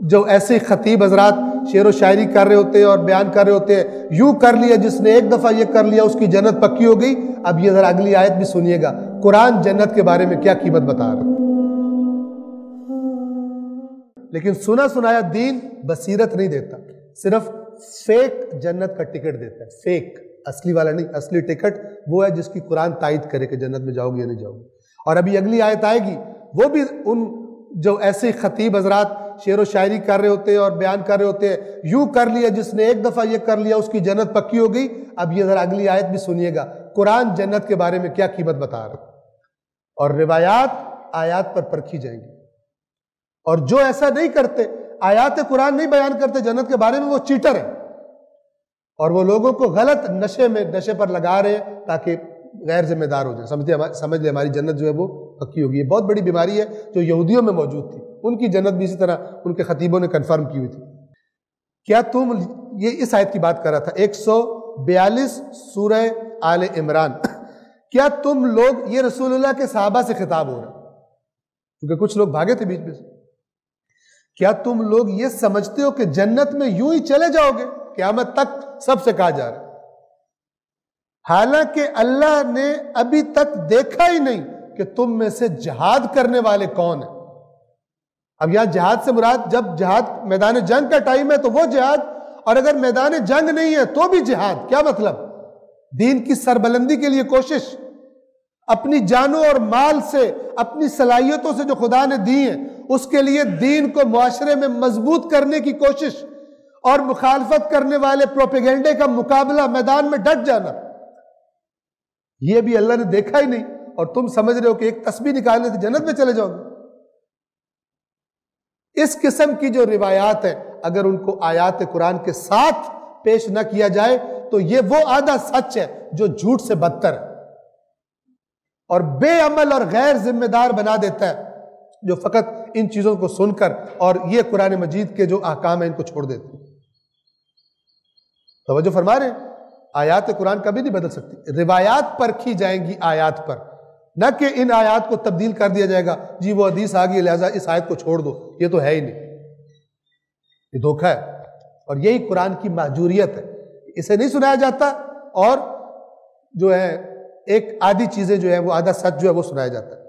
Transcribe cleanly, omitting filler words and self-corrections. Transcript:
جو ایسے خطیب حضرات شعر و شاعری کر رہے ہوتے ہیں اور بیان کر رہے ہوتے ہیں، یوں کر لیا جس نے ایک دفعہ یہ کر لیا اس کی جنت پکی ہو گئی۔ اب یہ ذرا اگلی آیت بھی سنیے گا، قرآن جنت کے بارے میں کیا قیمت بتا رہا ہے۔ لیکن سنا سنایا دین بصیرت نہیں دیتا، صرف فیک جنت کا ٹکٹ دیتا ہے، فیک، اصلی والا نہیں۔ اصلی ٹکٹ وہ ہے جس کی قرآن تائید کرے کہ جنت میں جاؤ گے یا نہیں جاؤ گے۔ اور ابھی اگلی آیت آئے گی، وہ بھی ان جو ایسے خطیب حضرات شعر و شاعری کر رہے ہوتے ہیں اور بیان کر رہے ہوتے ہیں، یوں کر لیا جس نے ایک دفعہ یہ کر لیا اس کی جنت پکی ہو گئی۔ اب یہ ذرا اگلی آیت بھی سنیے گا، قرآن جنت کے بارے میں کیا قیمت بتا رہا ہے۔ اور روایات آیات پر پرکھی جائیں گی، اور جو ایسا نہیں کرتے، آیات قرآن نہیں بیان کرتے جنت کے بارے میں، وہ چیٹر ہیں، اور وہ لوگوں کو غلط نشے پر لگا رہے ہیں تاکہ غیر ذمہ دار ہو جائے، سمجھ لیں ہماری جنت جو ہے وہ پکی ہوگی۔ یہ بہت بڑی بیماری ہے جو یہودیوں میں موجود تھی، ان کی جنت بھی اسی طرح ان کے خطیبوں نے کنفرم کی ہوئی تھی۔ کیا تم، یہ اس آیت کی بات کر رہا تھا، 142 سورہ آل عمران، کیا تم لوگ، یہ رسول اللہ کے صحابہ سے خطاب ہو رہا ہے کیونکہ کچھ لوگ بھاگے تھے بیچ میں سے، کیا تم لوگ یہ سمجھتے ہو کہ جنت میں یوں ہی چلے جاؤ گے؟ قیامت تک سب سے کہا جا رہا ہے، حالانکہ اللہ نے ابھی تک دیکھا ہی نہیں کہ تم میں سے جہاد کرنے والے کون ہیں۔ اب یہاں جہاد سے مراد، جب جہاد میدان جنگ کا ٹائم ہے تو وہ جہاد، اور اگر میدان جنگ نہیں ہے تو بھی جہاد۔ کیا مطلب؟ دین کی سربلندی کے لیے کوشش، اپنی جانوں اور مال سے، اپنی صلاحیتوں سے جو خدا نے دی ہیں، اس کے لیے دین کو معاشرے میں مضبوط کرنے کی کوشش، اور مخالفت کرنے والے پروپیگنڈے کا مقابلہ، میدان میں ڈٹ جانا، یہ بھی اللہ نے دیکھا ہی نہیں، اور تم سمجھ رہے ہو کہ ایک تسبیح نکالنے سے جنت میں چلے جاؤ گے۔ اس قسم کی جو روایات ہیں، اگر ان کو آیات قرآن کے ساتھ پیش نہ کیا جائے تو یہ وہ آدھا سچ ہے جو جھوٹ سے بدتر ہے، اور بے عمل اور غیر ذمہ دار بنا دیتا ہے جو فقط ان چیزوں کو سن کر اور یہ قرآن مجید کے جو احکام ہیں ان کو چھوڑ دیتے ہیں۔ توجہ فرما رہے ہیں، آیات قرآن کبھی نہیں بدل سکتی، روایات پرکھی جائیں گی آیات پر، نہ کہ ان آیات کو تبدیل کر دیا جائے گا، جی وہ حدیث آ گئی لہٰذا اس آیت کو چھوڑ دو، یہ تو ہے ہی نہیں، یہ دھوکہ ہے۔ اور یہی قرآن کی مہجوریت ہے، اسے نہیں سنایا جاتا، اور جو ہے ایک آدھی چیزیں جو ہے وہ آدھا سچ جو ہے وہ سنایا جاتا ہے۔